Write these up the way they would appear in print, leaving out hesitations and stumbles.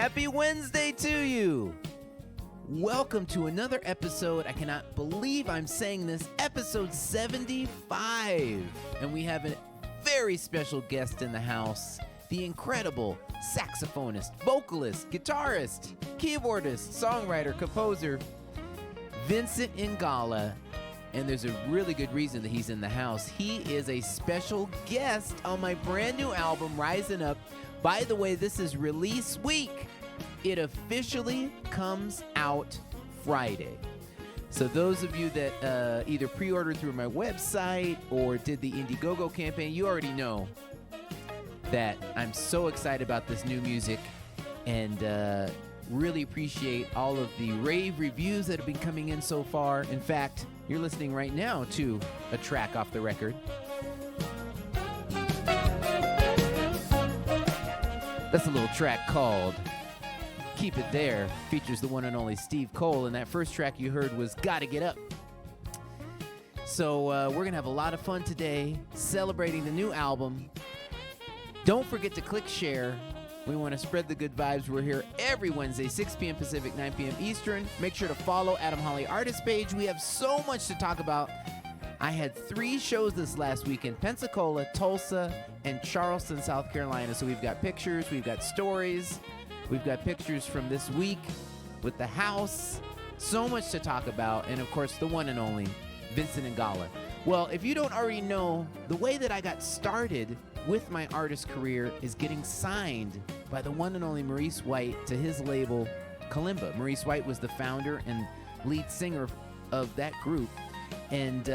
Happy Wednesday to you. Welcome to another episode. I cannot believe I'm saying this, episode 75. And we have a very special guest in the house, the incredible saxophonist, vocalist, guitarist, keyboardist, songwriter, composer, Vincent Ingala. And there's a really good reason that he's in the house. He is a special guest on my brand new album, Rising Up. By the way, this is release week. It officially comes out Friday. So those of you that either pre-ordered through my website or did the Indiegogo campaign, you already know that I'm so excited about this new music and really appreciate all of the rave reviews that have been coming in so far. In fact, you're listening right now to a track off the record. That's a little track called Keep It There. Features the one and only Steve Cole, and that first track you heard was Gotta Get Up. So we're going to have a lot of fun today celebrating the new album. Don't forget to click share. We want to spread the good vibes. We're here every Wednesday, 6 p.m. Pacific, 9 p.m. Eastern. Make sure to follow Adam Holly Artist page. We have so much to talk about. I had 3 shows this last week in Pensacola, Tulsa, and Charleston, South Carolina. So we've got pictures, we've got stories, we've got pictures from this week with the house. So much to talk about. And of course, the one and only Vincent Ingala. Well, if you don't already know, the way that I got started with my artist career is getting signed by the one and only Maurice White to his label, Kalimba. Maurice White was the founder and lead singer of that group. And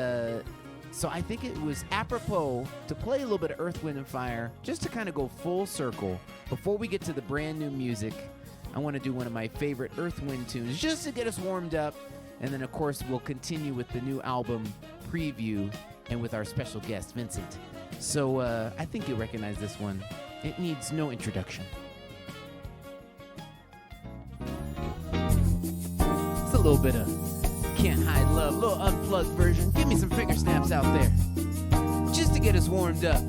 so I think it was apropos to play a little bit of Earth, Wind & Fire, just to kind of go full circle. Before we get to the brand new music, I want to do one of my favorite Earth, Wind tunes, just to get us warmed up. And then, of course, we'll continue with the new album preview and with our special guest, Vincent. So I think you'll recognize this one. It needs no introduction. It's a little bit of Can't Hide Love, a little unplugged version. Give me some finger snaps out there, just to get us warmed up.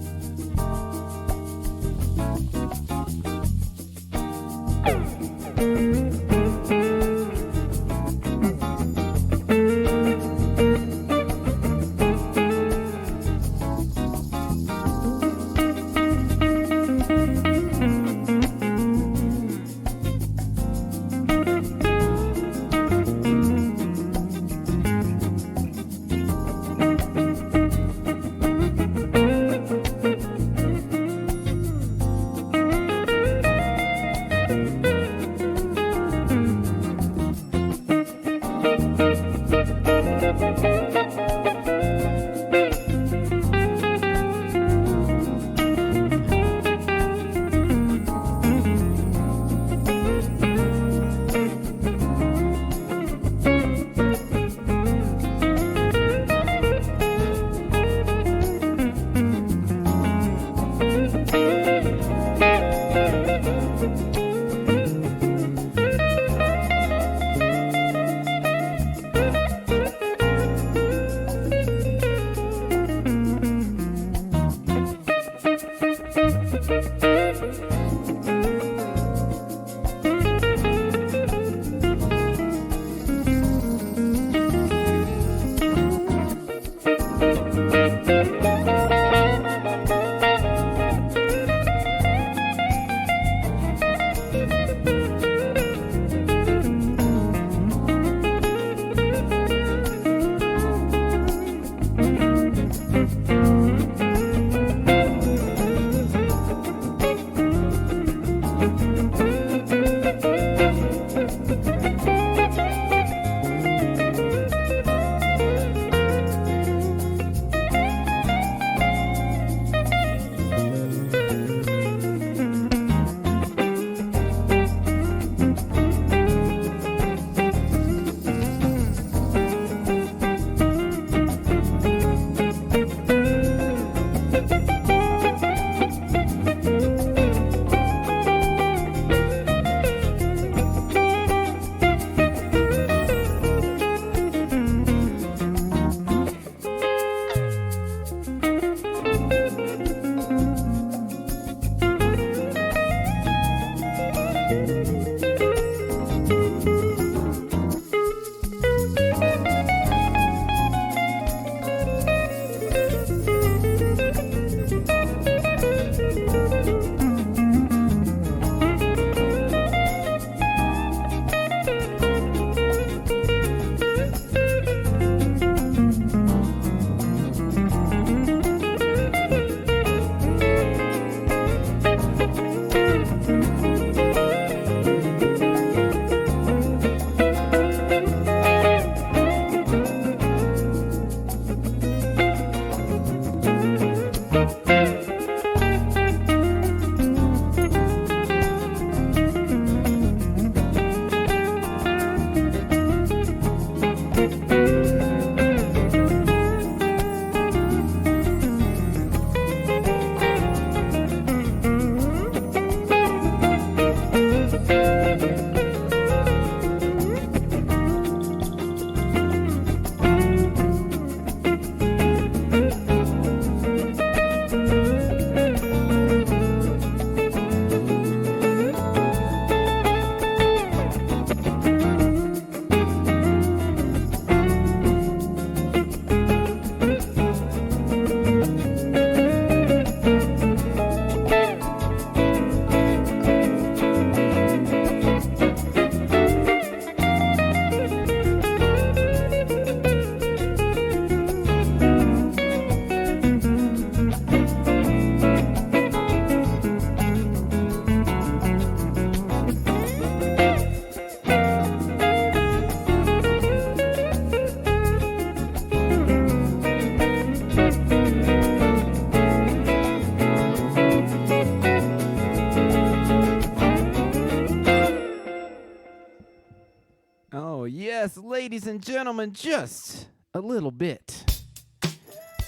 ladies and gentlemen, just a little bit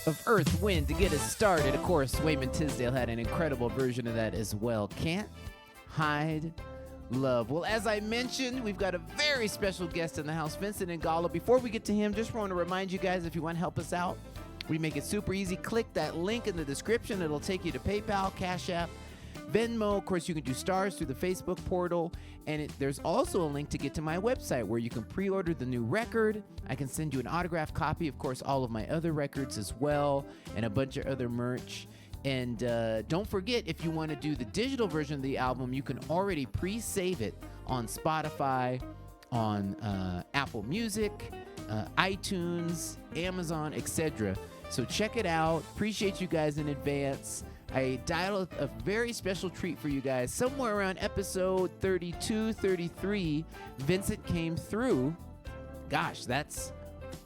of Earth, Wind to get us started. Of course, Wayman Tisdale had an incredible version of that as well. Can't Hide Love. Well, as I mentioned, we've got a very special guest in the house, Vincent Ingala. Before we get to him, just want to remind you guys, if you want to help us out, we make it super easy. Click that link in the description. It'll take you to PayPal, Cash App, Venmo. Of course, you can do stars through the Facebook portal. And there's also a link to get to my website where you can pre-order the new record. I can send you an autographed copy, of course, all of my other records as well, and a bunch of other merch. And don't forget, if you want to do the digital version of the album, you can already pre-save it on Spotify, on Apple Music, iTunes, Amazon, etc. So check it out. Appreciate you guys in advance. I dialed a very special treat for you guys. Somewhere around episode 32, 33, Vincent came through. Gosh, that's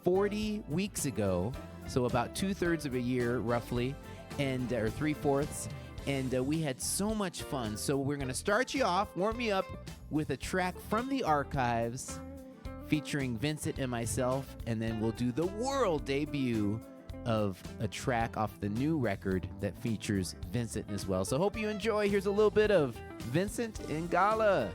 40 weeks ago. So about 2/3 of a year, roughly, and or 3/4. And we had so much fun. So we're going to start you off, warm you up with a track from the archives featuring Vincent and myself. And then we'll do the world debut of a track off the new record that features Vincent as well. So hope you enjoy. Here's a little bit of Vincent Ingala.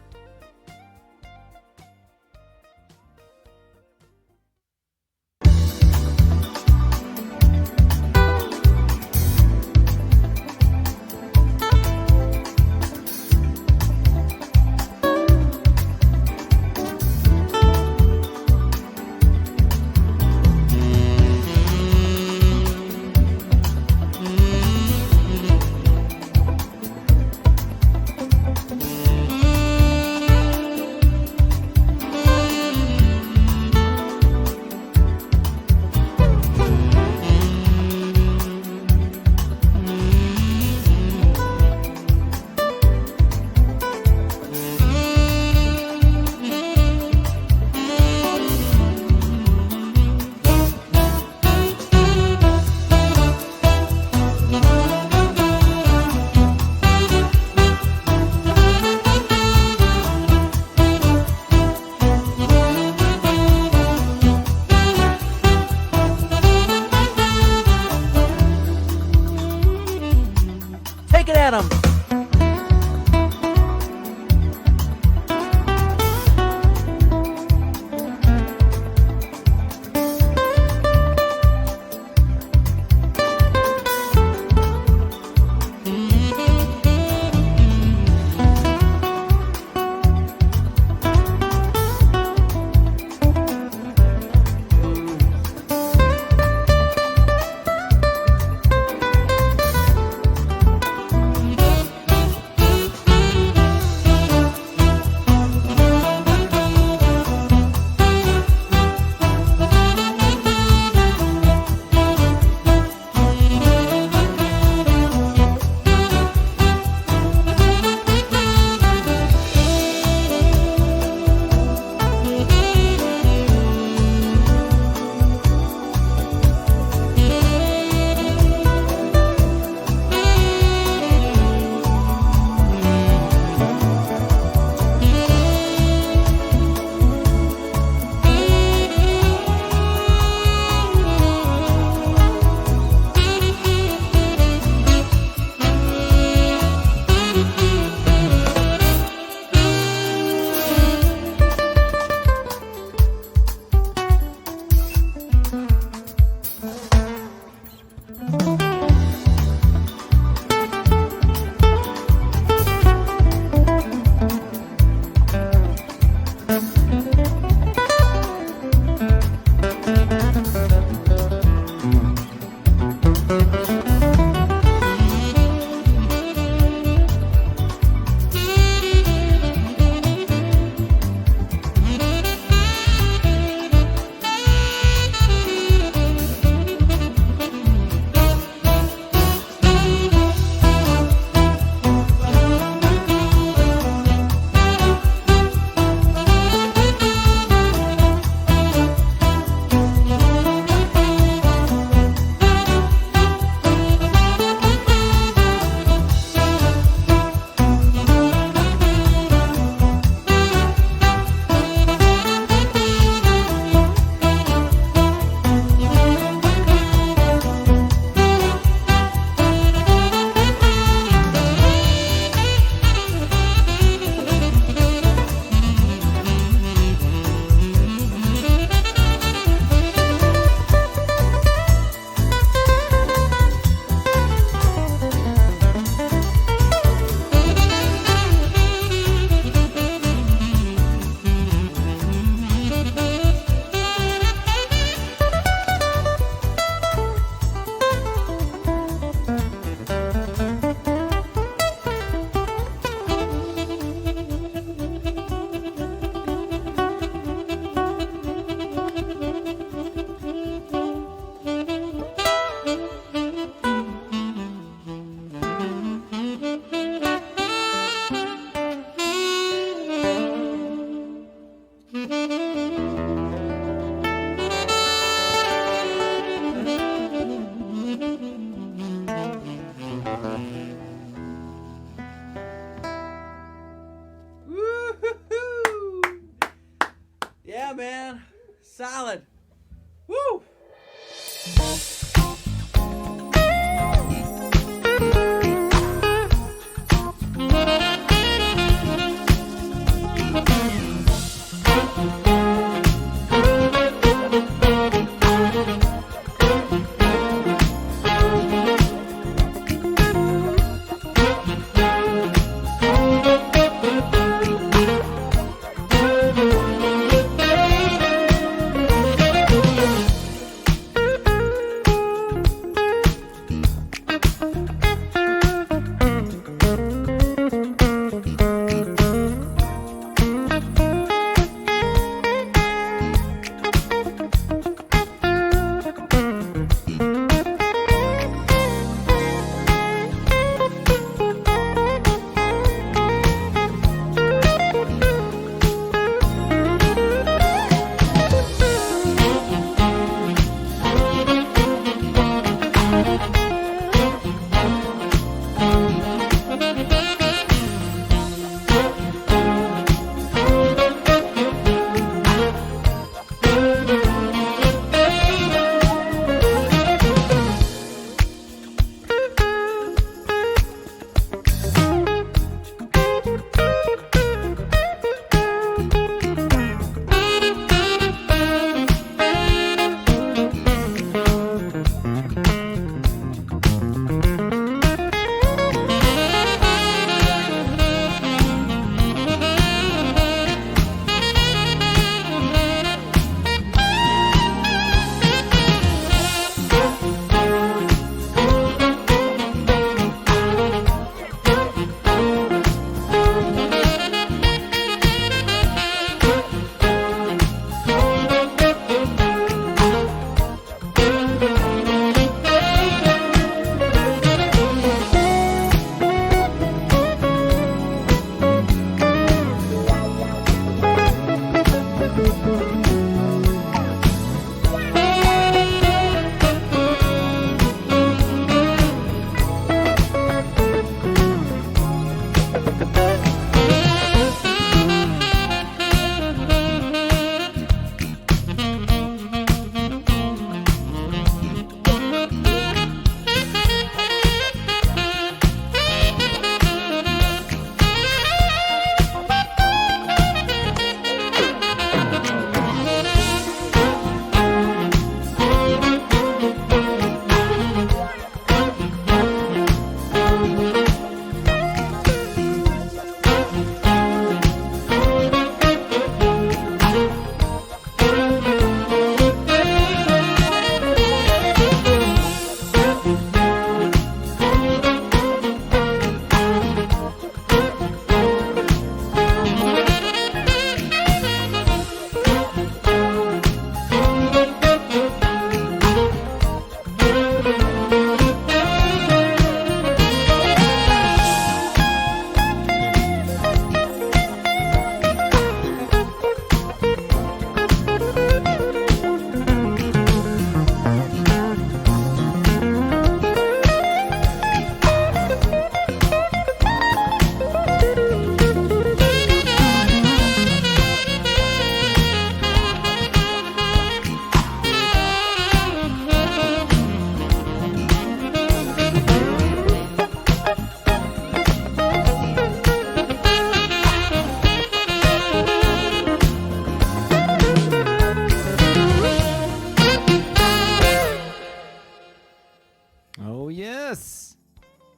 Yes.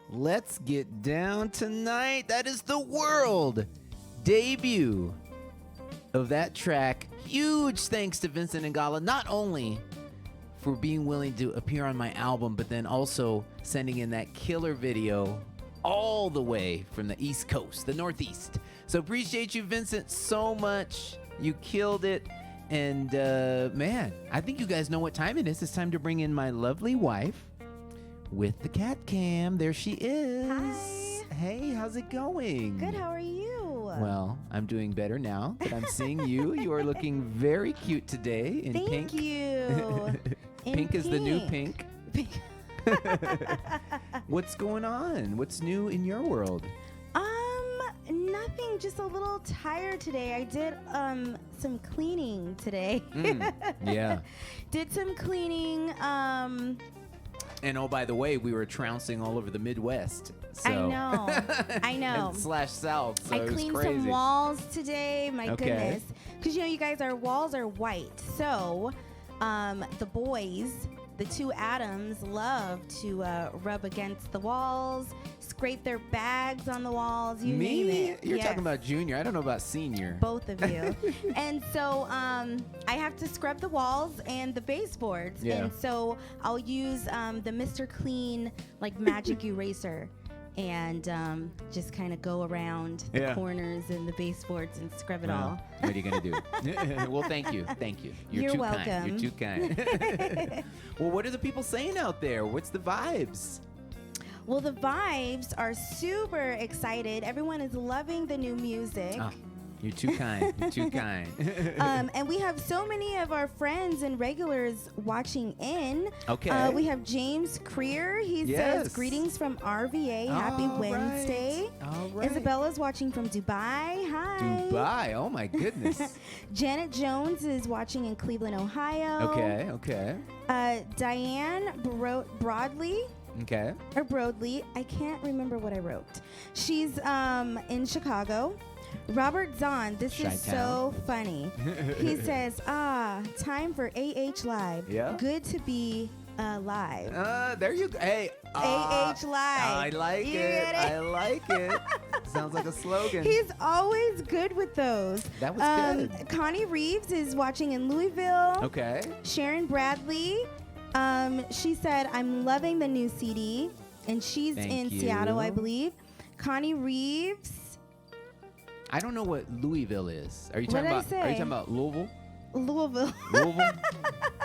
Let's get down tonight. That is the world debut of that track. Huge thanks to Vincent Ingala, not only for being willing to appear on my album, but then also sending in that killer video all the way from the East Coast, the Northeast. So appreciate you, Vincent, so much. You killed it. And man, I think you guys know what time it is. It's time to bring in my lovely wife with the cat cam. There she is. Hi. Hey, how's it going? Good, how are you? Well, I'm doing better now that I'm seeing you. You are looking very cute today in pink. Thank you. Pink is the new pink. What's going on? What's new in your world? Nothing, just a little tired today. I did some cleaning today. Yeah. Did some cleaning. And oh, by the way, we were trouncing all over the Midwest. So. I know. And slash south. So I it was cleaned crazy. some walls today. My goodness. Because, you guys, our walls are white. So the boys, the two Adams, love to rub against the walls, scrape their bags on the walls, you name it. You're talking about junior. I don't know about senior. Both of you. And so I have to scrub the walls and the baseboards. Yeah. And so I'll use the Mr. Clean magic eraser and just kind of go around the corners and the baseboards and scrub it all. What are you going to do? Well, thank you. Thank you. You're too welcome. Kind. You're too kind. Well, what are the people saying out there? What's the vibes? Well, the vibes are super excited. Everyone is loving the new music. Oh, you're too kind. You're too kind. And we have so many of our friends and regulars watching in. Okay. We have James Creer. He says, greetings from RVA. Happy Wednesday. All right. Isabella's watching from Dubai. Hi. Dubai. Oh, my goodness. Janet Jones is watching in Cleveland, Ohio. Okay. Diane Broadley. Okay. Or Broadley. I can't remember what I wrote. She's in Chicago. Robert Zahn, this is so funny. He says, time for AH Live. Yeah. Good to be live. There you go. Hey. AH Live. I like You it. get it? I like it. Sounds like a slogan. He's always good with those. That was good. Connie Reeves is watching in Louisville. Okay. Sharon Bradley. She said, I'm loving the new CD. And she's in Seattle, I believe. Connie Reeves. I don't know what Louisville is. Are you talking about Louisville? Louisville.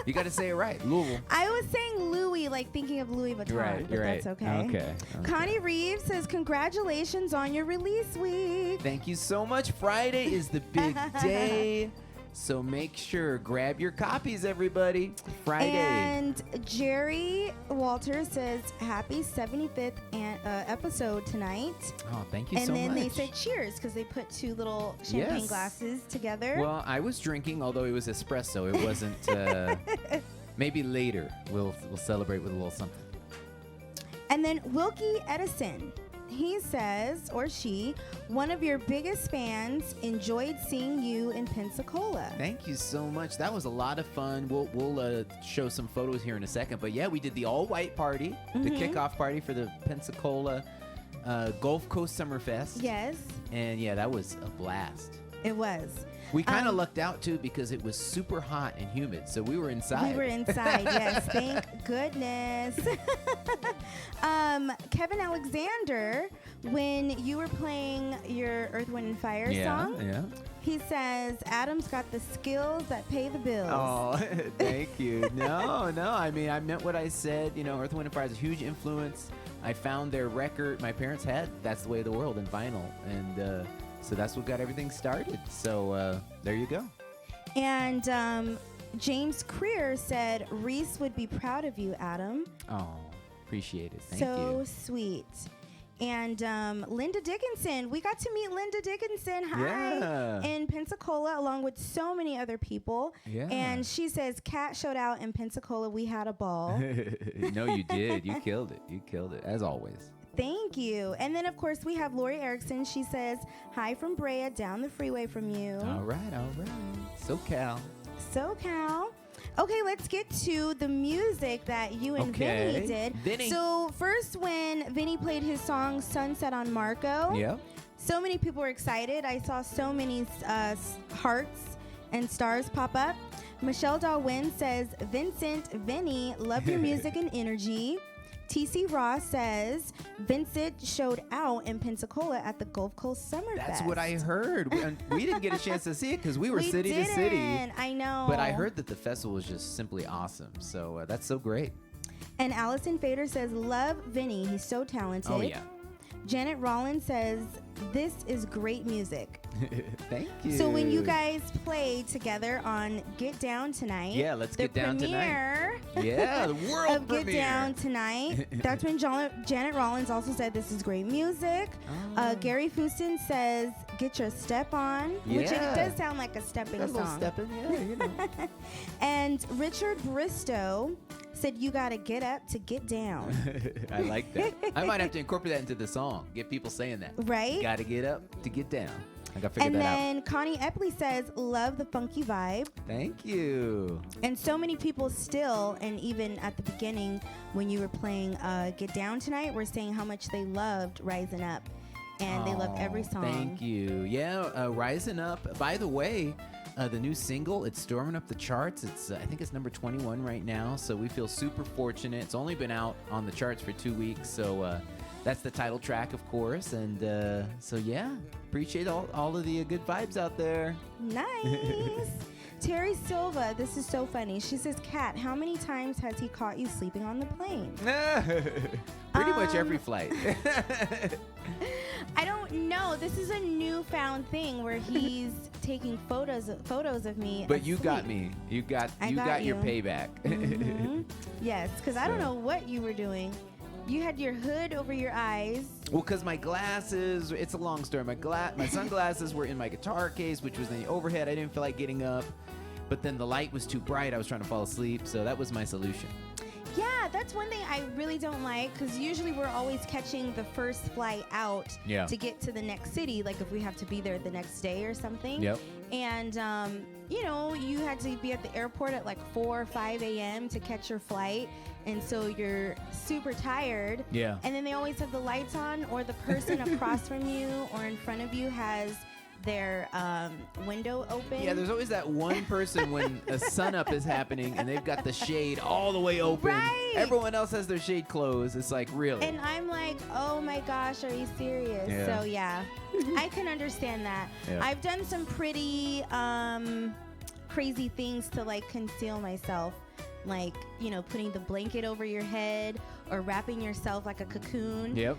You got to say it right. Louisville. I was saying Louis, thinking of Louis Vuitton, but that's okay. Okay. Connie Reeves says, congratulations on your release week. Thank you so much. Friday is the big day. So make sure, grab your copies, everybody. Friday. And Jerry Walter says, happy 75th episode tonight. Oh, thank you so much. And then they said cheers because they put two little champagne glasses together. Well, I was drinking, although it was espresso. It wasn't. Maybe later we'll celebrate with a little something. And then Wilkie Edison. He says, or she, one of your biggest fans, enjoyed seeing you in Pensacola. Thank you so much. That was a lot of fun. We'll show some photos here in a second. But yeah, we did the all-white party, the kickoff party for the Pensacola Gulf Coast Summerfest. Yes. And yeah, that was a blast. It was. We kind of lucked out, too, because it was super hot and humid, so we were inside. We were inside, yes. Thank goodness. Kevin Alexander, when you were playing your Earth, Wind & Fire song, he says, Adam's got the skills that pay the bills. Oh, thank you. No, I mean, I meant what I said. Earth, Wind & Fire is a huge influence. I found their record. My parents had That's the Way of the World in vinyl, and so that's what got everything started. So there you go. And James Creer said, Reese would be proud of you, Adam. Oh, appreciate it. Thank you. So sweet. And Linda Dickinson, we got to meet Linda Dickinson, in Pensacola, along with so many other people. Yeah. And she says, Cat showed out in Pensacola. We had a ball. No, you did. You killed it. You killed it, as always. Thank you. And then, of course, we have Lori Erickson. She says, hi from Brea, down the freeway from you. All right. SoCal. Okay, let's get to the music that you and Vinny did. Vinny. So first, when Vinny played his song "Sunset on Marco," so many people were excited. I saw so many hearts and stars pop up. Michelle Dalwin says, "Vincent, Vinny, love your music and energy." TC Ross says, "Vincent showed out in Pensacola at the Gulf Coast Summer Fest." That's what I heard. We didn't get a chance to see it because we were city to city. I know. But I heard that the festival was just simply awesome. So that's so great. And Allison Fader says, "Love Vinny. He's so talented." Oh, yeah. Janet Rollins says, "This is great music." Thank you. So when you guys play together on Get Down Tonight, let's get down tonight. Yeah, the world of premiere. Get Down Tonight. That's when Janet Rollins also said, "This is great music." Gary Fuston says, "Get your step on," which it does sound like a stepping song. A little stepping, you know. And Richard Bristow said, "You gotta get up to get down." I like that. I might have to incorporate that into the song. Get people saying that. Right? Gotta get up to get down. I gotta figure and that out. And then Connie Epley says, "Love the funky vibe." Thank you. And so many people still, and even at the beginning when you were playing Get Down Tonight, were saying how much they loved Rising Up. And they love every song. Thank you. Yeah, Rising Up. By the way, the new single, it's storming up the charts. It's I think it's number 21 right now, so we feel super fortunate. It's only been out on the charts for 2 weeks, so that's the title track, of course. And so, yeah, appreciate all of the good vibes out there. Nice. Terry Silva, this is so funny. She says, "Kat, how many times has he caught you sleeping on the plane?" Pretty much every flight. I don't know. This is a newfound thing where he's taking photos of me. But you asleep. got me. You got your payback. Mm-hmm. Yes, because I don't know what you were doing. You had your hood over your eyes. Well, because my glasses, it's a long story. My sunglasses were in my guitar case, which was in the overhead. I didn't feel like getting up. But then the light was too bright. I was trying to fall asleep. So that was my solution. Yeah, that's one thing I really don't like, because usually we're always catching the first flight out to get to the next city, like if we have to be there the next day or something. Yep. And, you had to be at the airport at like 4 or 5 a.m. to catch your flight. And so you're super tired. Yeah. And then they always have the lights on, or the person across from you or in front of you has their window open. Yeah, there's always that one person when a sunup is happening and they've got the shade all the way open. Right. Everyone else has their shade closed. It's like, really? And I'm like, oh my gosh, are you serious? Yeah. So yeah, I can understand that. Yeah. I've done some pretty crazy things to like conceal myself. Like, putting the blanket over your head or wrapping yourself like a cocoon. Yep.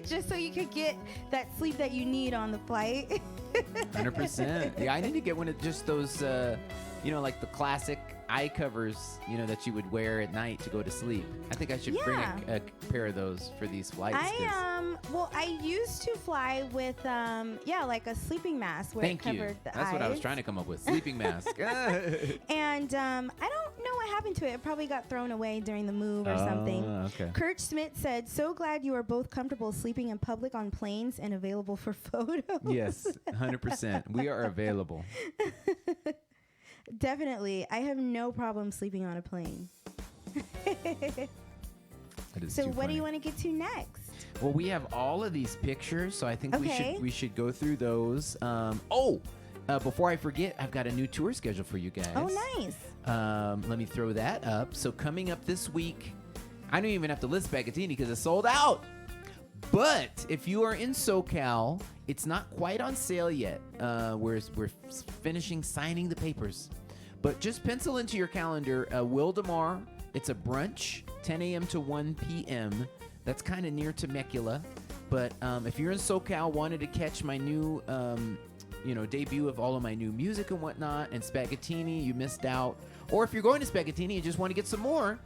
Just so you could get that sleep that you need on the flight. 100%. Yeah, I need to get one of just those, like the classic eye covers, that you would wear at night to go to sleep. I think I should bring a pair of those for these flights. I used to fly with, like a sleeping mask where it covered the eyes. That's what I was trying to come up with, sleeping mask. And I don't know what happened to it. It probably got thrown away during the move or something. Okay. Kurt Smith said, "So glad you are both comfortable sleeping in public on planes and available for photos." Yes, 100%. We are available. Definitely. I have no problem sleeping on a plane. So what do you want to get to next? Well, we have all of these pictures, so I think we should go through those. Before I forget, I've got a new tour schedule for you guys. Oh, nice. Let me throw that up. So coming up this week, I don't even have to list Spaghettini because it's sold out. But if you are in SoCal, it's not quite on sale yet. We're finishing signing the papers. But just pencil into your calendar, Wildemar. It's a brunch, 10 a.m. to 1 p.m. That's kind of near Temecula. But if you're in SoCal, wanted to catch my new, debut of all of my new music and whatnot, and Spaghettini, you missed out. Or if you're going to Spaghettini and just want to get some more,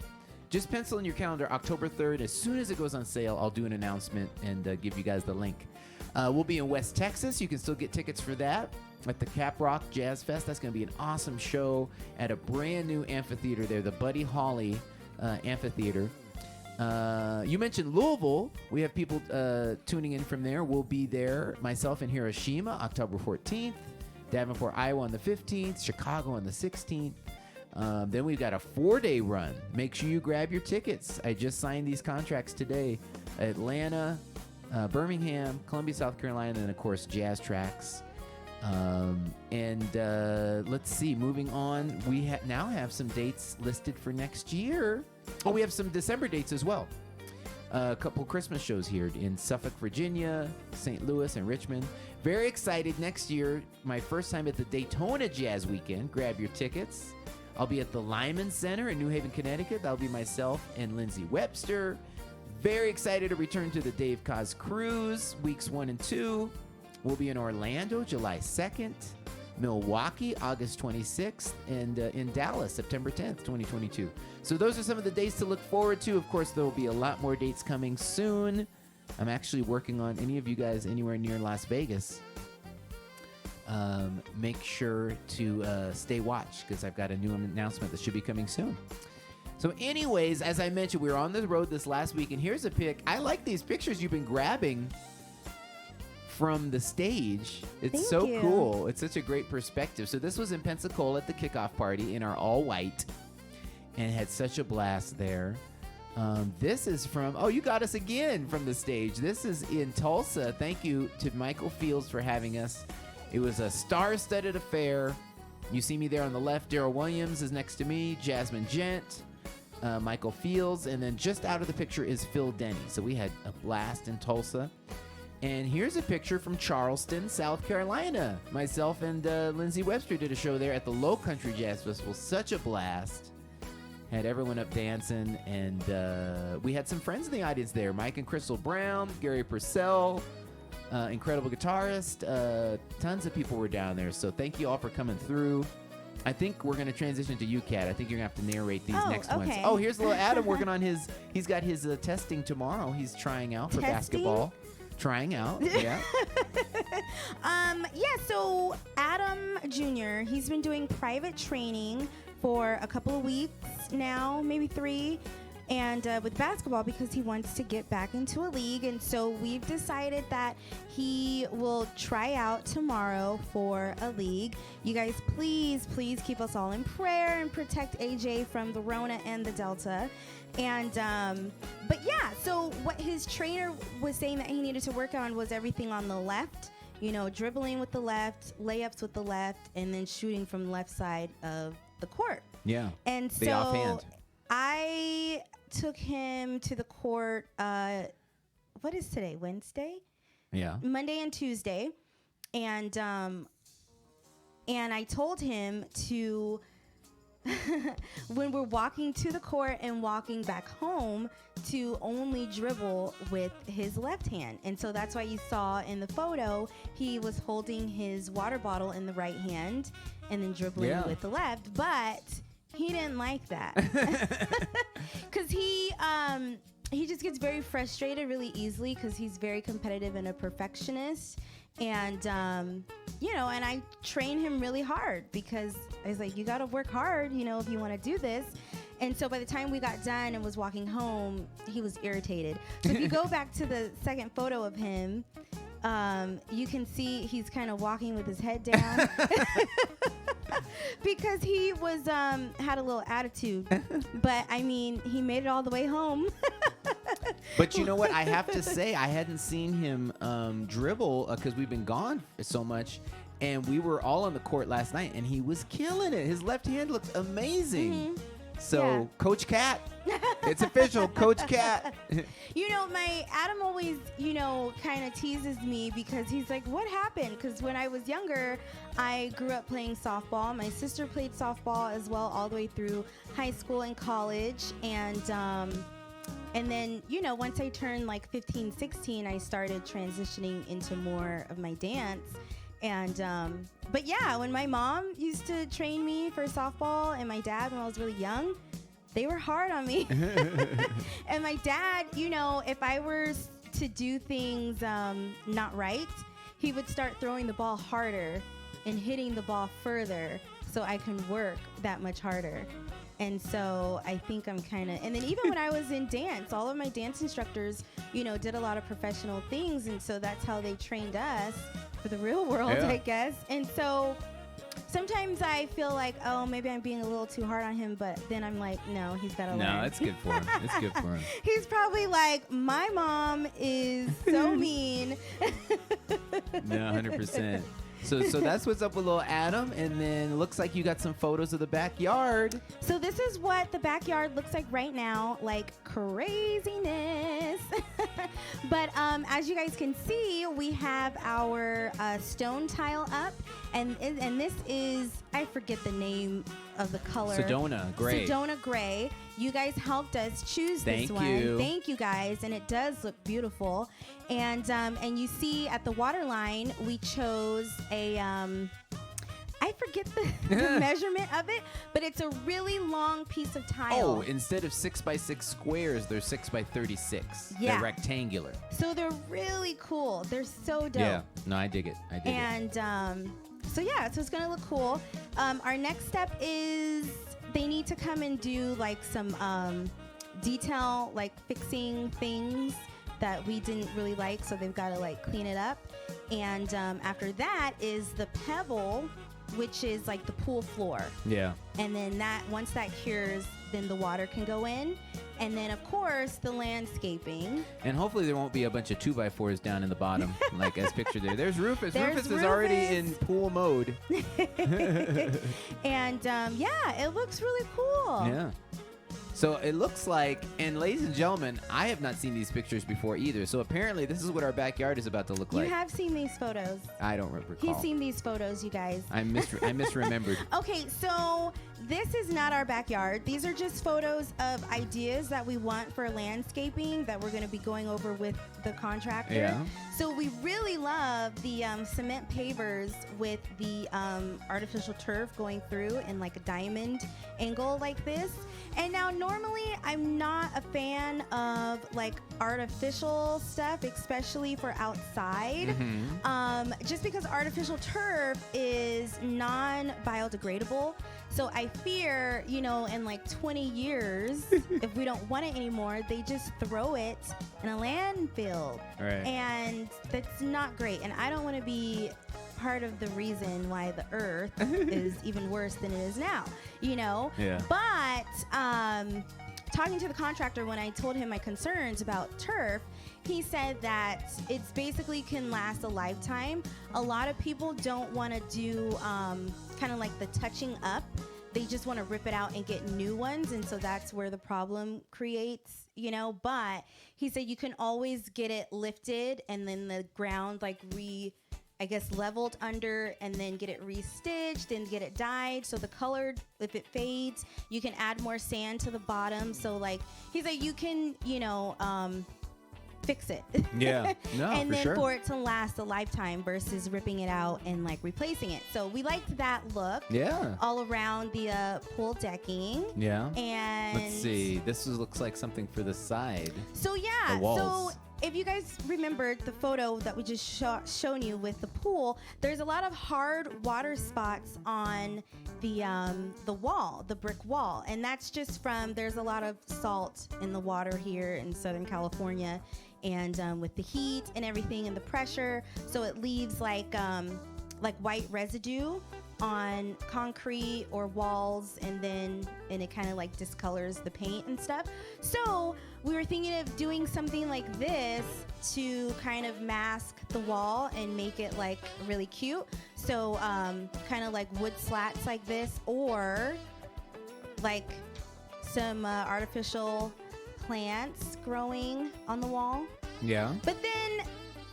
just pencil in your calendar October 3rd. As soon as it goes on sale, I'll do an announcement and give you guys the link. We'll be in West Texas. You can still get tickets for that at the Cap Rock Jazz Fest. That's going to be an awesome show at a brand new amphitheater there, the Buddy Holly Amphitheater. You mentioned Louisville. We have people tuning in from there. We'll be there, myself in Hiroshima, October 14th, Davenport, Iowa on the 15th, Chicago on the 16th. Then we've got a 4-day run. Make sure you grab your tickets. I just signed these contracts today. Atlanta, Birmingham, Columbia, South Carolina, and of course Jazz Tracks. Let's see, moving on, we now have some dates listed for next year. Oh, we have some December dates as well. A couple Christmas shows here in Suffolk, Virginia, St. Louis, and Richmond. Very excited next year. My first time at the Daytona Jazz Weekend. Grab your tickets. I'll be at the Lyman Center in New Haven, Connecticut. That'll be myself and Lindsay Webster. Very excited to return to the Dave Koz Cruise, weeks 1 and 2. We'll be in Orlando, July 2nd, Milwaukee, August 26th, and in Dallas, September 10th, 2022. So those are some of the dates to look forward to. Of course, there will be a lot more dates coming soon. I'm actually working on any of you guys anywhere near Las Vegas. Make sure to stay watched because I've got a new announcement that should be coming soon. So anyways, as I mentioned, we were on the road this last week, and here's a pic. I like these pictures you've been grabbing from the stage. It's Thank so you. cool. It's such a great perspective. So this was in Pensacola at the kickoff party in our all white, and had such a blast there. This is from, oh, you got us again from the stage. This is in Tulsa. Thank you to Michael Fields for having us. It was a star-studded affair. You see me there on the left. Daryl Williams is next to me. Jasmine Gent, Michael Fields, and then just out of the picture is Phil Denny. So we had a blast in Tulsa. And here's a picture from Charleston, South Carolina. Myself and Lindsay Webster did a show there at the Low Country Jazz Festival. Such a blast. Had everyone up dancing, and we had some friends in the audience there. Mike and Crystal Brown, Gary Purcell, incredible guitarist. Tons of people were down there. So thank you all for coming through. I think we're going to transition to you, Kat. I think you're going to have to narrate these next ones. Okay. Oh, here's little Adam working on he's got his testing tomorrow. He's trying out for basketball. Trying out, yeah. So Adam Jr., he's been doing private training for a couple of weeks now, maybe 3, and with basketball because he wants to get back into a league. And so we've decided that he will try out tomorrow for a league. You guys, please keep us all in prayer and protect AJ from the Rona and the Delta. And but yeah, so what his trainer was saying that he needed to work on was everything on the left, dribbling with the left, layups with the left, and then shooting from the left side of the court. Yeah. And the so offhand. I took him to the court, what is today, Wednesday? Yeah. Monday and Tuesday. And I told him to when we're walking to the court and walking back home to only dribble with his left hand. And so that's why you saw in the photo he was holding his water bottle in the right hand and then dribbling with the left. But he didn't like that because he just gets very frustrated really easily because he's very competitive and a perfectionist. And, and I train him really hard because I was like, you got to work hard, if you want to do this. And so by the time we got done and was walking home, he was irritated. So if you go back to the second photo of him, you can see he's kind of walking with his head down because he was had a little attitude. But, he made it all the way home. But you know what? I have to say, I hadn't seen him dribble because we've been gone so much. And we were all on the court last night, and he was killing it. His left hand looks amazing. Mm-hmm. So, Coach Cat, it's official, Coach Cat. My Adam always, kind of teases me because he's like, what happened? Because when I was younger, I grew up playing softball. My sister played softball as well all the way through high school and college. And then, once I turned like 15, 16, I started transitioning into more of my dance. And, but yeah, when my mom used to train me for softball and my dad when I was really young, they were hard on me. And my dad, if I were to do things not right, he would start throwing the ball harder and hitting the ball further so I can work that much harder. And so I think I'm kind of, and then even when I was in dance, all of my dance instructors, did a lot of professional things. And so that's how they trained us for the real world, I guess. And so sometimes I feel like, oh, maybe I'm being a little too hard on him, but then I'm like, no, he's got to learn. No, it's good for him. It's good for him. He's probably like, my mom is so mean. No, 100%. So that's what's up with little Adam, and then looks like you got some photos of the backyard. So this is what the backyard looks like right now, like craziness. But as you guys can see, we have our stone tile up, and this is, I forget the name of the color. Sedona gray. Sedona gray. You guys helped us choose this one. Thank you guys, and it does look beautiful. And you see at the water line, we chose a I forget the measurement of it, but it's a really long piece of tile. Oh, instead of 6x6 squares, they're 6x36. Yeah. They're rectangular. So they're really cool. They're so dope. Yeah. No, I dig it. And so yeah, so it's gonna look cool. Our next step is they need to come and do like some detail, like fixing things that we didn't really like, so they've got to like clean it up. And after that is the pebble, which is like the pool floor. Yeah. And then that, once that cures, then the water can go in. And then of course the landscaping. And hopefully there won't be a bunch of 2x4s down in the bottom, like as pictured there. There's Rufus. Rufus is already in pool mode. And yeah, it looks really cool. Yeah. So it looks like, and ladies and gentlemen, I have not seen these pictures before either. So apparently this is what our backyard is about to look like. You have seen these photos. I don't recall. He's seen these photos, you guys. I misremembered. Okay, so this is not our backyard. These are just photos of ideas that we want for landscaping that we're going to be going over with the contractor. Yeah. So we really love the cement pavers with the artificial turf going through in like a diamond angle like this. And now normally I'm not a fan of like artificial stuff, especially for outside. Mm-hmm. Just because artificial turf is non-biodegradable. So I fear, you know, in like 20 years, if we don't want it anymore, they just throw it in a landfill. Right. And that's not great. And I don't want to be part of the reason why the earth is even worse than it is now, you know? Yeah. But talking to the contractor, when I told him my concerns about turf, he said that it's basically can last a lifetime. A lot of people don't want to do kind of like the touching up. They just want to rip it out and get new ones. And so that's where the problem creates, you know. But he said you can always get it lifted and then the ground like leveled under, and then get it restitched and get it dyed. So the color, if it fades, you can add more sand to the bottom. So like he's like, you can, you know, fix it. Yeah. No, and for then sure. for it to last a lifetime versus ripping it out and like replacing it. So we liked that look. Yeah. All around the pool decking. Yeah. And let's see. This looks like something for the side. So yeah. The walls. So if you guys remembered the photo that we just shown you with the pool, there's a lot of hard water spots on the wall, the brick wall, and that's just from there's a lot of salt in the water here in Southern California, and with the heat and everything and the pressure, so it leaves like white residue on concrete or walls, and it kind of like discolors the paint and stuff. So we were thinking of doing something like this to kind of mask the wall and make it like really cute. So kind of like wood slats like this, or like some artificial plants growing on the wall. Yeah. But then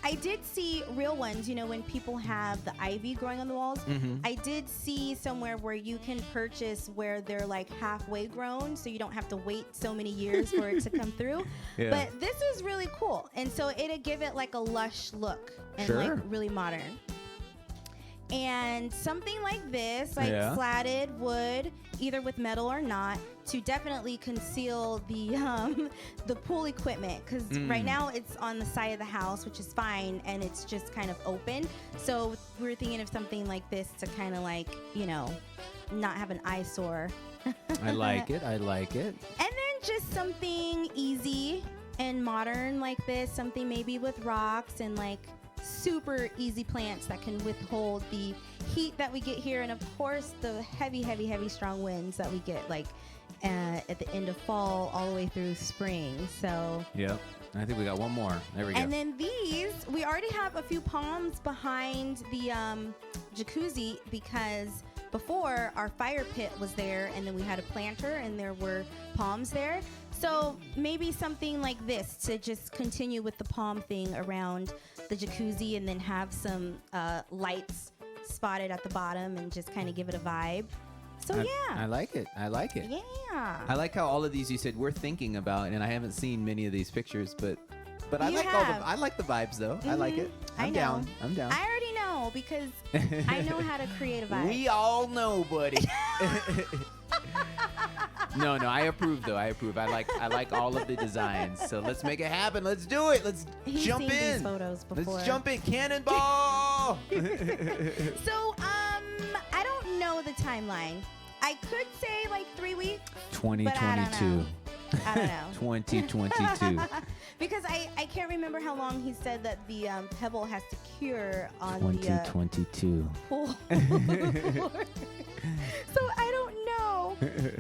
I did see real ones, you know, when people have the ivy growing on the walls. Mm-hmm. I did see somewhere where you can purchase where they're like halfway grown, so you don't have to wait so many years for it to come through. Yeah. But this is really cool. And so it'd give it like a lush look and Sure. like really modern. And something like this, like Yeah. slatted wood, either with metal or not, to definitely conceal the pool equipment, because right now it's on the side of the house, which is fine, and it's just kind of open. So we were thinking of something like this to kind of like, you know, not have an eyesore. I like it. I like it. And then just something easy and modern like this, something maybe with rocks and like super easy plants that can withhold the heat that we get here, and of course the heavy, heavy, heavy strong winds that we get like at the end of fall all the way through spring. So yeah, I think we got one more. There we go. And then these, we already have a few palms behind the jacuzzi, because before our fire pit was there, and then we had a planter and there were palms there. So maybe something like this to just continue with the palm thing around the jacuzzi, and then have some lights spotted at the bottom and just kind of give it a vibe. So I like it. I like it. Yeah. I like how all of these you said we're thinking about, and I haven't seen many of these pictures, but I You like have. I like the vibes though. I like it. I know. Down. I'm down. I already know, because I know how to create a vibe. We all know, buddy. No, I approve though. I approve. I like all of the designs. So let's make it happen. Let's do it. Let's jump seen in. These photos before. Let's jump in. Cannonball. So I don't know the timeline. I could say like 3 weeks. 2022. I don't know. 2022. Because I can't remember how long he said that the pebble has to cure on 2022. the pool. So I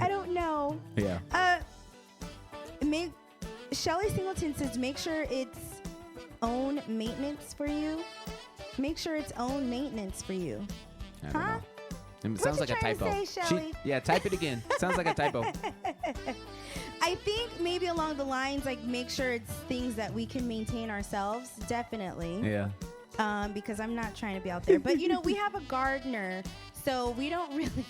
don't know. Yeah. Shelly Singleton says, make sure it's own maintenance for you. Make sure it's own maintenance for you. I don't know. It sounds like a trying typo. to say, Shelly? Yeah, type it again. Sounds like a typo. I think maybe along the lines, like, make sure it's things that we can maintain ourselves. Definitely. Yeah. Because I'm not trying to be out there. But, we have a gardener, so we don't really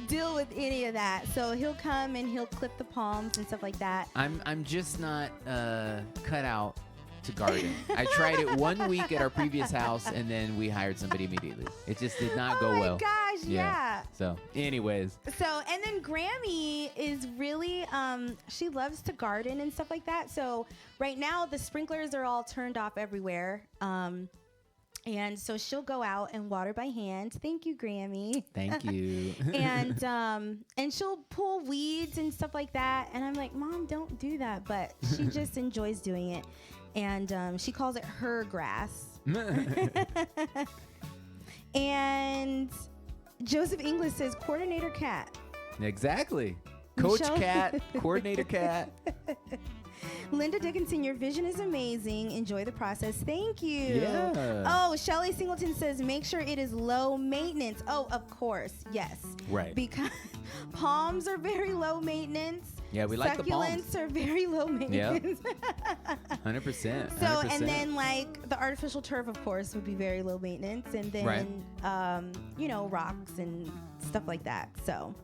deal with any of that. So he'll come and he'll clip the palms and stuff like that. I'm just not cut out to garden. I tried it 1 week at our previous house, and then we hired somebody immediately. It just did not go well. Oh my gosh, yeah. So, anyways. So, and then Grammy is really, she loves to garden and stuff like that. So right now the sprinklers are all turned off everywhere. And so she'll go out and water by hand. Thank you, Grammy. Thank you. And she'll pull weeds and stuff like that. And I'm like, Mom, don't do that. But she just enjoys doing it. And she calls it her grass. And Joseph Inglis says, coordinator cat. Exactly. Coach Michelle- cat, coordinator cat. Linda Dickinson, your vision is amazing. Enjoy the process. Thank you. Yeah. Oh, Shelly Singleton says, make sure it is low maintenance. Oh, of course. Yes. Right. Because palms are very low maintenance. Yeah, we like the palms. Succulents are very low maintenance. 100%. So, and then like the artificial turf, of course, would be very low maintenance. And then, rocks and stuff like that. So.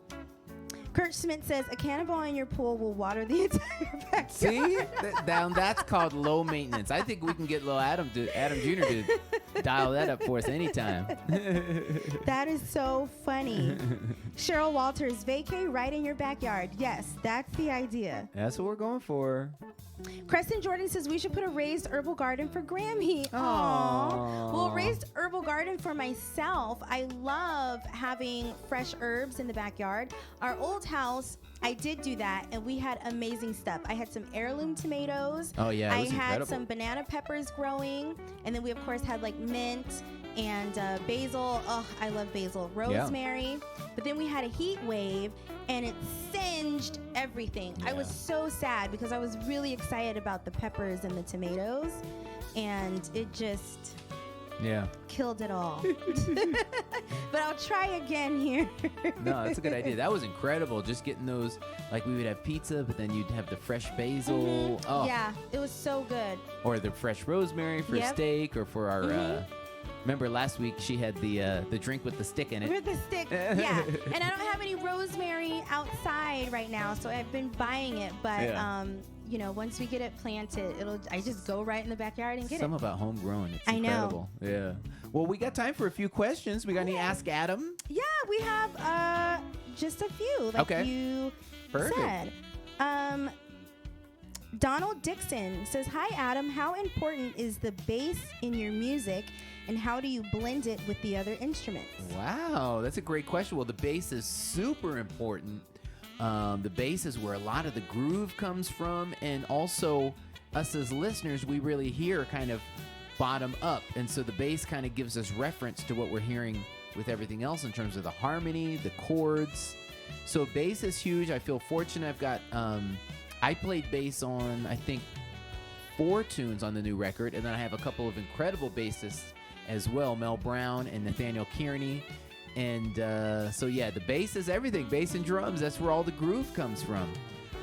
Kurt Schmidt says, a cannonball in your pool will water the entire backyard. See? That's called low maintenance. I think we can get little Adam Jr. to dial that up for us anytime. That is so funny. Cheryl Walters, vacay right in your backyard. Yes, that's the idea. That's what we're going for. Creston Jordan says we should put a raised herbal garden for Grammy. Aww. Well, raised herbal garden for myself. I love having fresh herbs in the backyard. Our old house, I did do that, and we had amazing stuff. I had some heirloom tomatoes. Oh, yeah, it was I had incredible. some banana peppers growing, and then we, of course, had like mint and basil. Oh, I love basil. Rosemary. But then we had a heat wave, and it singed everything. Yeah. I was so sad because I was really excited about the peppers and the tomatoes, and it just killed it all. But I'll try again here. No, that's a good idea. That was incredible. Just getting those, like we would have pizza, but then you'd have the fresh basil. Mm-hmm. Oh. Yeah, it was so good. Or the fresh rosemary for steak, or for our. Remember last week she had the drink with the stick in it. With the stick, yeah. And I don't have any rosemary outside right now, so I've been buying it. But once we get it planted, I just go right in the backyard and get Something about homegrown. It's I know. incredible. Yeah. Well, we got time for a few questions. We got any Ask Adam? Yeah, we have just a few, like you said. Donald Dixon says, hi, Adam. How important is the bass in your music, and how do you blend it with the other instruments? Wow, that's a great question. Well, the bass is super important. The bass is where a lot of the groove comes from, and also us as listeners, we really hear kind of bottom up. And so the bass kind of gives us reference to what we're hearing with everything else in terms of the harmony, the chords. So bass is huge. I feel fortunate. I've got, I played bass on, I think, 4 tunes on the new record. And then I have a couple of incredible bassists as well, Mel Brown and Nathaniel Kearney. And so, yeah, the bass is everything. Bass and drums, that's where all the groove comes from.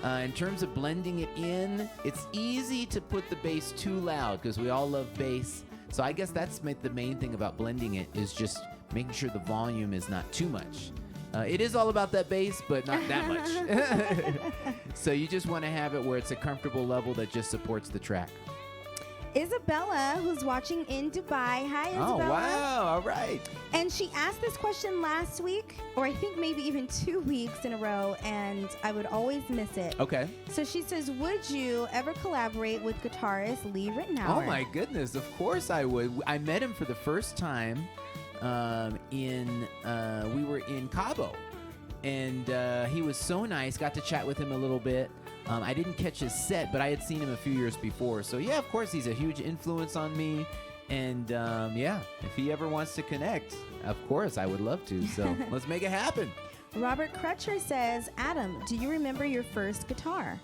In terms of blending it in, it's easy to put the bass too loud because we all love bass. So I guess that's the main thing about blending it, is just making sure the volume is not too much. It is all about that bass, but not that much. So you just want to have it where it's a comfortable level that just supports the track. Isabella, who's watching in Dubai. Hi, Isabella. Oh, wow. All right. And she asked this question last week, or I think maybe even 2 weeks in a row, and I would always miss it. Okay. So she says, would you ever collaborate with guitarist Lee Ritenour? Oh, my goodness. Of course I would. I met him for the first time we were in Cabo. And he was so nice. Got to chat with him a little bit. I didn't catch his set, but I had seen him a few years before. So, yeah, of course, he's a huge influence on me. And, yeah, if he ever wants to connect, of course, I would love to. So let's make it happen. Robert Crutcher says, Adam, do you remember your first guitar?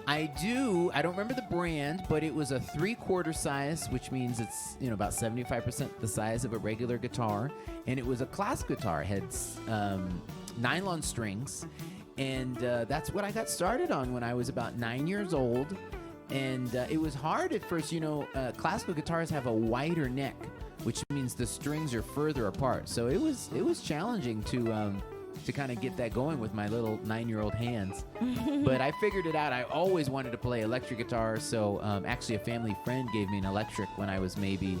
I do. I don't remember the brand, but it was a 3/4 size, which means it's, about 75% the size of a regular guitar. And it was a classic guitar. It had nylon strings. And that's what I got started on when I was about 9 years old. And it was hard at first. Classical guitars have a wider neck, which means the strings are further apart. So it was challenging to kind of get that going with my little 9-year-old hands. But I figured it out. I always wanted to play electric guitar. So actually a family friend gave me an electric when I was maybe,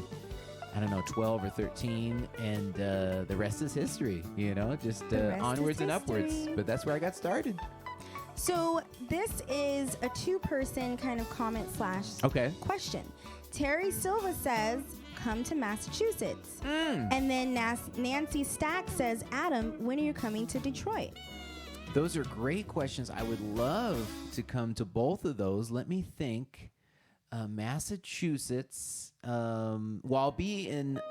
12 or 13, and the rest is history, just onwards and upwards. But that's where I got started. So this is a 2-person kind of comment / question. Terry Silva says, come to Massachusetts. And then Nancy Stack says, Adam, when are you coming to Detroit? Those are great questions. I would love to come to both of those. Let me think. Massachusetts. I'll be in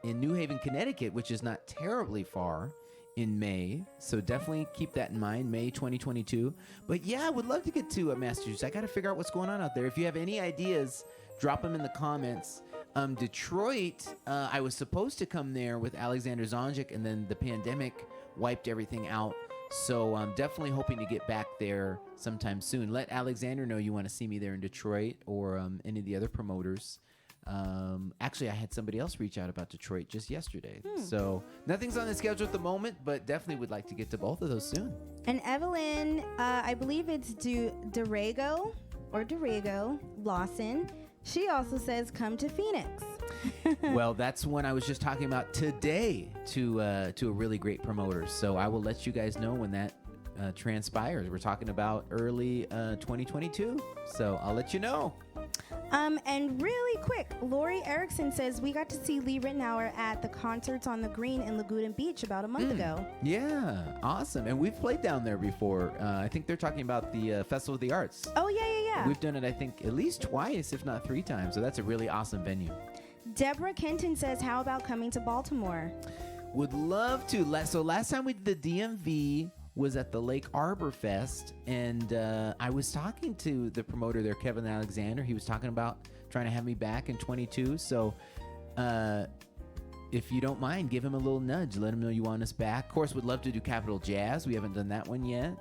New Haven, Connecticut, which is not terribly far, in May. So definitely keep that in mind, May 2022. But yeah, I would love to get to Massachusetts. I got to figure out what's going on out there. If you have any ideas, drop them in the comments. Detroit, I was supposed to come there with Alexander Zonjic, and then the pandemic wiped everything out. So I'm definitely hoping to get back there sometime soon. Let Alexander know you want to see me there in Detroit, or any of the other promoters. Actually, I had somebody else reach out about Detroit just yesterday. So nothing's on the schedule at the moment, but definitely would like to get to both of those soon. And Evelyn, I believe it's Durego Lawson. She also says, come to Phoenix. Well, that's one I was just talking about today to a really great promoter. So I will let you guys know when that transpires. We're talking about early 2022. So I'll let you know. And really quick, Lori Erickson says, we got to see Lee Ritenour at the Concerts on the Green in Laguna Beach about a month ago. Yeah, awesome. And we've played down there before. I think they're talking about the Festival of the Arts. Oh, yeah. We've done it, I think, at least twice, if not 3 times. So that's a really awesome venue. Deborah Kenton says, how about coming to Baltimore? Would love to. So last time we did the DMV was at the Lake Arbor Fest, and I was talking to the promoter there, Kevin Alexander. He was talking about trying to have me back in 22. So if you don't mind, give him a little nudge. Let him know you want us back. Of course, would love to do Capitol Jazz. We haven't done that one yet.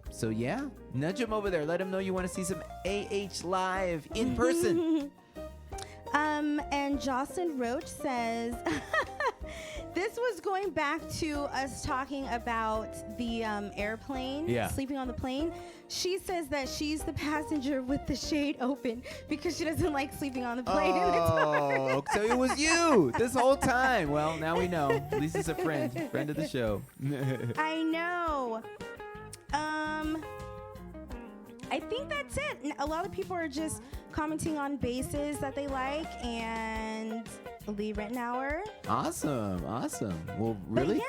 So yeah, nudge him over there. Let him know you want to see some AH live in person. And Jocelyn Roach says, this was going back to us talking about the airplane, sleeping on the plane. She says that she's the passenger with the shade open because she doesn't like sleeping on the plane. Oh, so it was you this whole time. Well, now we know. Lisa's a friend of the show. I know. I think that's it. A lot of people are just commenting on basses that they like, and Lee Ritenour. Awesome. Well, really,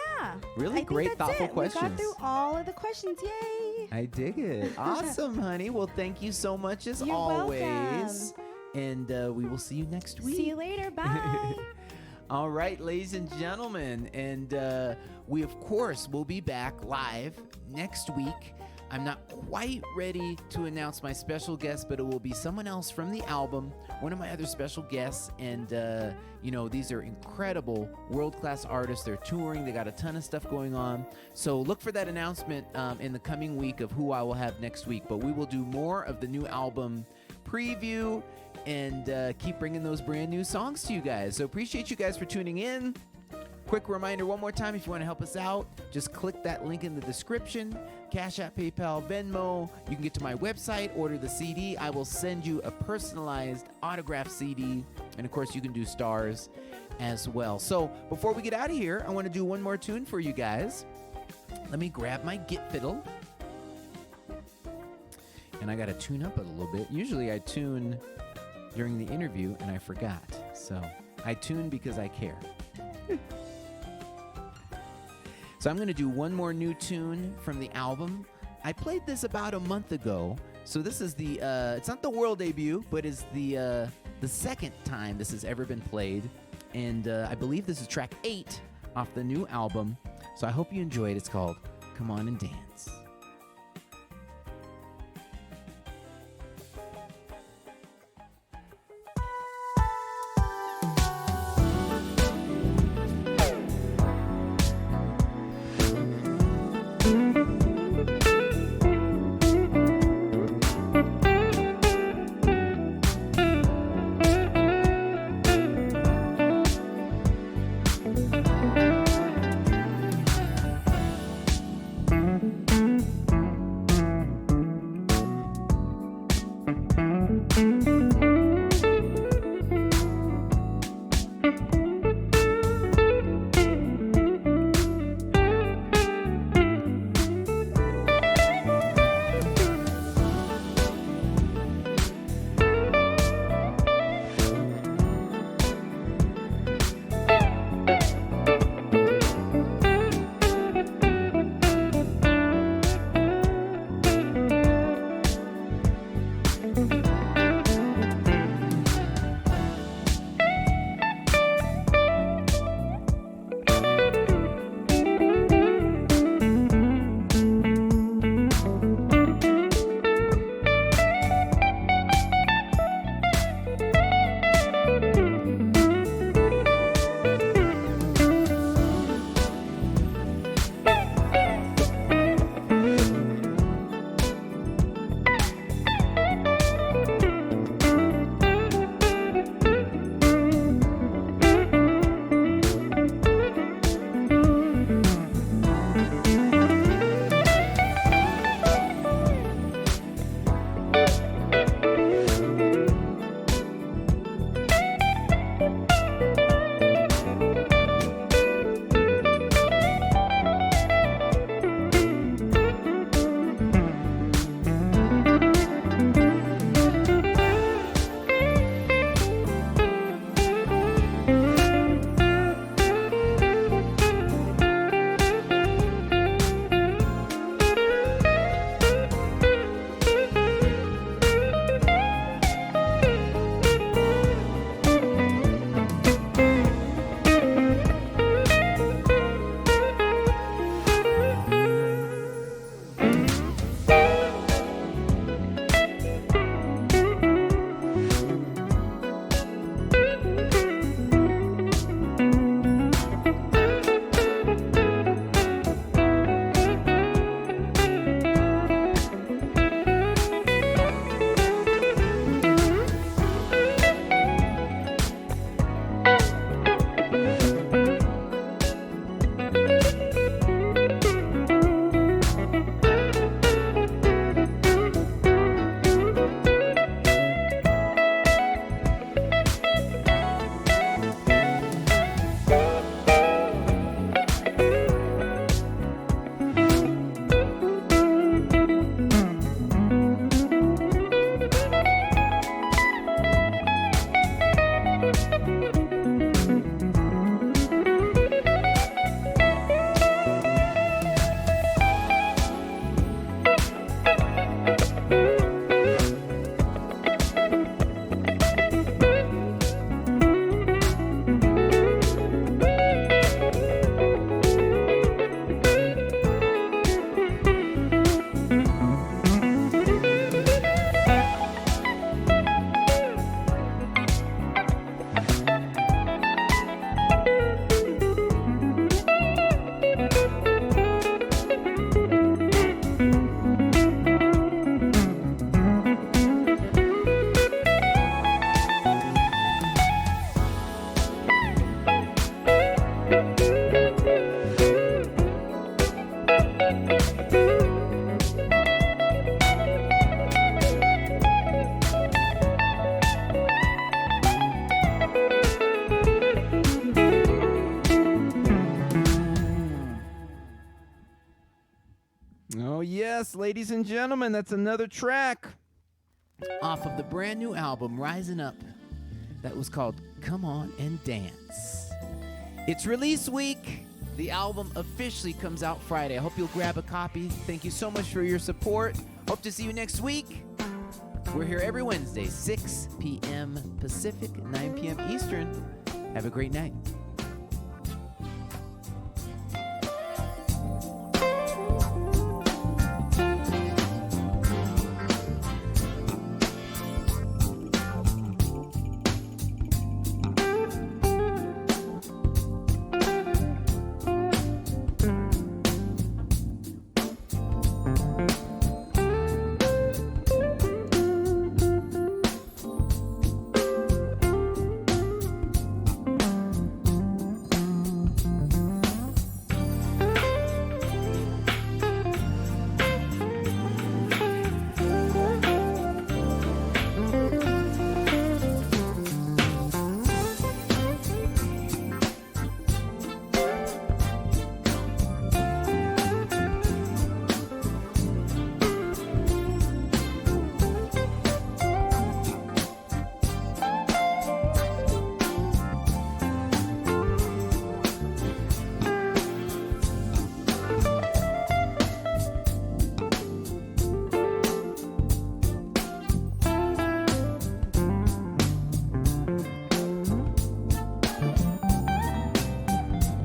really great, thoughtful questions. We got through all of the questions. Yay! I dig it. Awesome, honey. Well, thank you so much as You're always. welcome. and we will see you next week. See you later. Bye. All right, ladies and gentlemen, and we, of course, will be back live next week. I'm not quite ready to announce my special guest, but it will be someone else from the album, one of my other special guests, and, these are incredible world-class artists. They're touring. They got a ton of stuff going on. So look for that announcement in the coming week of who I will have next week, but we will do more of the new album preview and keep bringing those brand new songs to you guys. So appreciate you guys for tuning in. Quick reminder one more time, if you want to help us out, just click that link in the description. Cash App, PayPal, Venmo. You can get to my website, order the CD. I will send you a personalized autographed CD. And of course, you can do stars as well. So before we get out of here, I want to do one more tune for you guys. Let me grab my git fiddle. And I got to tune up a little bit. Usually I tune during the interview and I forgot. So I tune because I care. So I'm going to do one more new tune from the album. I played this about a month ago. So this is the, it's not the world debut, but it's the second time this has ever been played. And I believe this is track 8 off the new album. So I hope you enjoy it. It's called Come On and Dance. Yes, ladies and gentlemen, that's another track off of the brand new album, Rising Up, that was called Come On and Dance. It's release week. The album officially comes out Friday. I hope you'll grab a copy. Thank you so much for your support. Hope to see you next week. We're here every Wednesday, 6 p.m. Pacific, 9 p.m. Eastern. Have a great night.